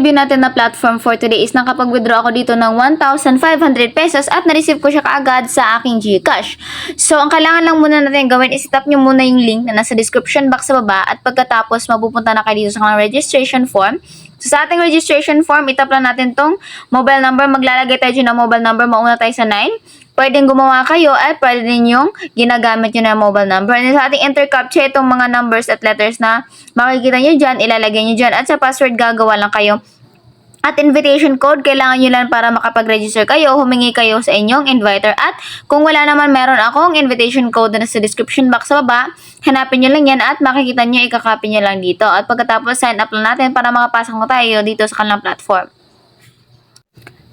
i-review natin na platform for today is nakapag-withdraw ako dito ng 1,500 pesos at na-receive ko siya kaagad sa aking GCash. So, ang kailangan lang muna natin gawin is tap nyo muna yung link na nasa description box sa baba at pagkatapos mapupunta na kayo dito sa kanilang registration form. So, sa ating registration form, itap lang natin tong mobile number. Maglalagay tayo dyan ng mobile number. Mauna tayo sa 9. Pwedeng gumawa kayo at pwede din yung ginagamit nyo na mobile number. And sa ating enter captcha, itong mga numbers at letters na makikita nyo dyan, ilalagay nyo dyan. At sa password, gagawa lang kayo. At invitation code, kailangan nyo lang para makapag-register kayo, humingi kayo sa inyong inviter. At kung wala naman, meron akong invitation code na sa description box sa baba. Hanapin nyo lang yan at makikita nyo, ikakopy nyo lang dito. At pagkatapos, sign up lang natin para makapasok na tayo dito sa kanilang platform.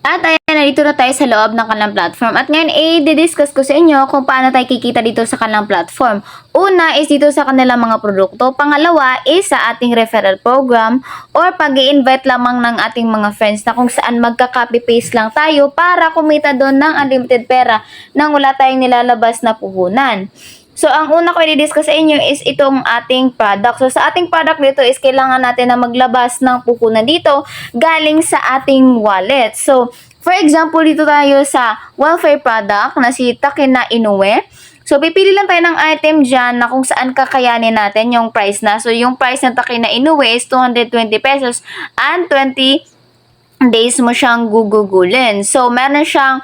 At ayan, nandito na tayo sa loob ng kanilang platform. At ngayon, i-discuss ko sa inyo kung paano tayo kikita dito sa kanilang platform. Una is dito sa kanilang mga produkto. Pangalawa is sa ating referral program or pag-i-invite lamang ng ating mga friends na kung saan magka-copy-paste lang tayo para kumita doon ng unlimited pera nang wala tayong nilalabas na puhunan. So, ang una ko i-discuss sa inyo is itong ating product. So, sa ating product dito is kailangan natin na maglabas ng puhunan dito galing sa ating wallet. So, for example, dito tayo sa welfare product na si Takina Inoue. So, pipili lang tayo ng item dyan na kung saan kakayanin natin yung price na. So, yung price ng Takina Inoue is 220 pesos and 20 days mo siyang gugugulin. So, meron siyang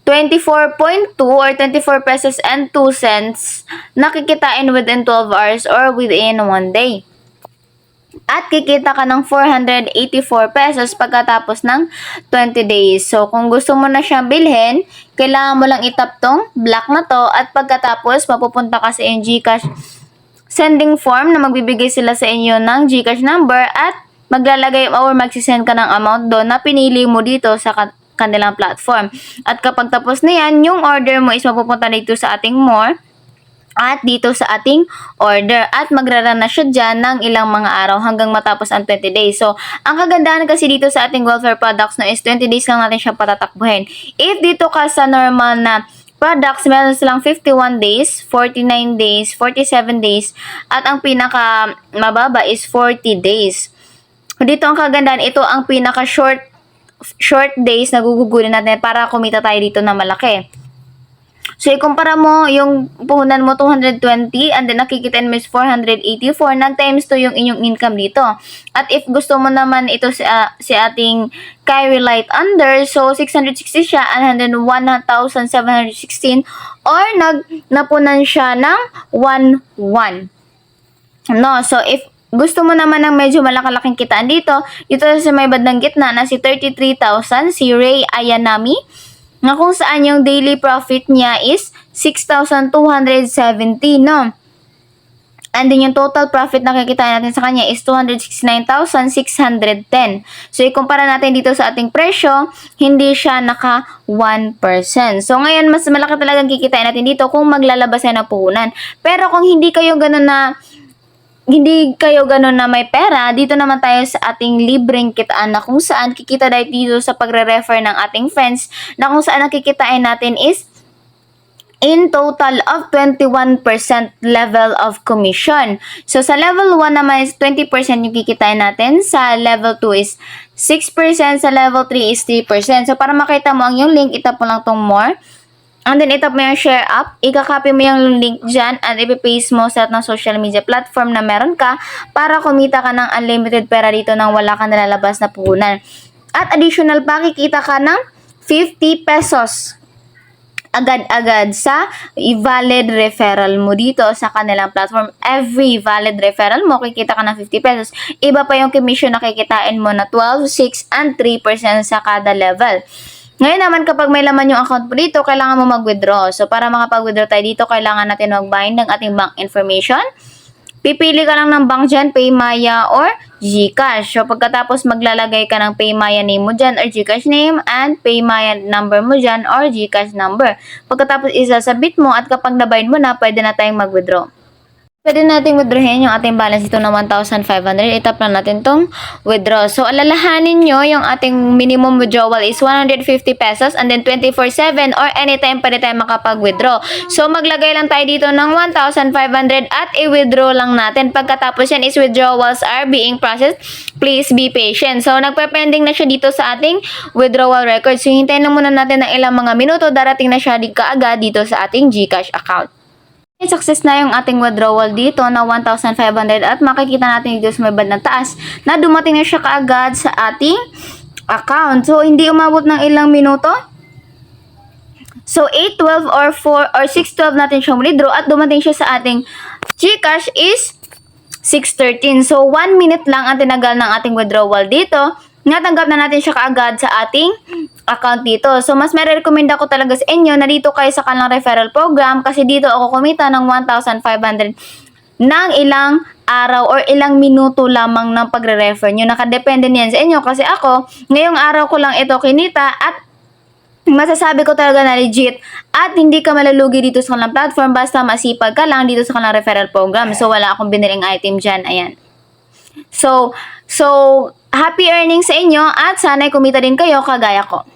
24.2 or 24 pesos and 2 cents nakikitain within 12 hours or within 1 day. At kikita ka ng 484 pesos pagkatapos ng 20 days. So, kung gusto mo na siyang bilhin, kailangan mo lang itap tong black na to at pagkatapos mapupunta ka sa iyong GCash sending form na magbibigay sila sa inyo ng GCash number at maglalagay or magsisend ka ng amount doon na pinili mo dito sa kanilang platform. At kapag tapos na yan, yung order mo is mapupunta dito sa ating more at dito sa ating order at magrarun na siya dyan ng ilang mga araw hanggang matapos ang 20 days. So, ang kagandahan kasi dito sa ating welfare products na is 20 days lang natin siya patatakbuhin. If dito ka sa normal na products, meron silang 51 days, 49 days, 47 days, at ang pinaka mababa is 40 days. Dito ang kagandahan, ito ang pinaka short days na gugugulin natin para kumita tayo dito na malaki. So, ikumpara mo yung puhunan mo 220 and then nakikitain mo is 484. Nag-times 2 yung inyong income dito. At if gusto mo naman ito si ating Kyrie Light Under, so 660 siya and 1,716 or napunan siya ng 1,1. No, so if gusto mo naman ng medyo malaki-laking kitaan dito sa may bandang gitna na si 33,000, si Ray Ayanami, na kung saan yung daily profit niya is 6,270, no? And then yung total profit na kikita natin sa kanya is 269,610. So, ikumpara natin dito sa ating presyo, hindi siya naka 1%. So, ngayon, mas malaki talagang kikitain natin dito kung maglalabas na ng puhunan. Pero kung hindi kayo ganun na may pera, dito naman tayo sa ating libreng kitaan na kung saan kikita dito sa pagre-refer ng ating friends na kung saan nakikitain natin is in total of 21% level of commission. So, sa level 1 naman is 20% yung kikitain natin. Sa level 2 is 6%. Sa level 3 is 3%. So, para makita mo ang yung link, itap mo lang tong more. And then, itap mo yung share up. Ika-copy mo yung link dyan at ipipaste mo sa ng social media platform na meron ka para kumita ka ng unlimited pera dito nang wala ka nalalabas na puhunan. At additional pa, kikita ka ng 50 pesos agad-agad sa valid referral mo dito sa kanilang platform. Every valid referral mo, kikita ka ng 50 pesos. Iba pa yung commission na kikitain mo na 12, 6, and 3% sa kada level. Ngayon naman, kapag may laman yung account mo dito, kailangan mo mag-withdraw. So, para makapag-withdraw tayo dito, kailangan natin mag-bind ng ating bank information. Pipili ka lang ng bank dyan, PayMaya or GCash. So, pagkatapos maglalagay ka ng PayMaya name mo dyan or GCash name and PayMaya number mo dyan or GCash number. Pagkatapos isasabit mo at kapag na-bind mo na, pwede na tayong mag-withdraw. Pwede nating withdrawin yung ating balance dito na 1,500. Itap lang natin tong withdraw. So, alalahanin nyo, yung ating minimum withdrawal is 150 pesos and then 24/7 or anytime pwede tayo makapag-withdraw. So, maglagay lang tayo dito ng 1,500 at i-withdraw lang natin. Pagkatapos yan is withdrawals are being processed. Please be patient. So, nagpe-pending na siya dito sa ating withdrawal record. So, hintayin na muna natin ng ilang mga minuto. Darating na siya kaagad dito sa ating GCash account. Success na yung ating withdrawal dito na 1,500 at makikita natin dito sa may bandang taas na dumating na siya kaagad sa ating account. So, hindi umabot ng ilang minuto. So, 8:12 or 6:12 natin siyang withdraw at dumating siya sa ating GCash is 6:13. So, 1 minute lang ang tinagal ng ating withdrawal dito. Natanggap na natin siya kaagad sa ating account dito. So, mas may recommend ako talaga sa inyo na dito kayo sa kanilang referral program kasi dito ako kumita ng 1,500 ng ilang araw or ilang minuto lamang ng pagre-refer nyo. Nakadepende niyan sa inyo kasi ako, ngayong araw ko lang ito kinita at masasabi ko talaga na legit at hindi ka malalugi dito sa kanilang platform basta masipag ka lang dito sa kanilang referral program. So, wala akong biniling item dyan. Ayan. So, happy earnings sa inyo at sana'y kumita din kayo kagaya ko.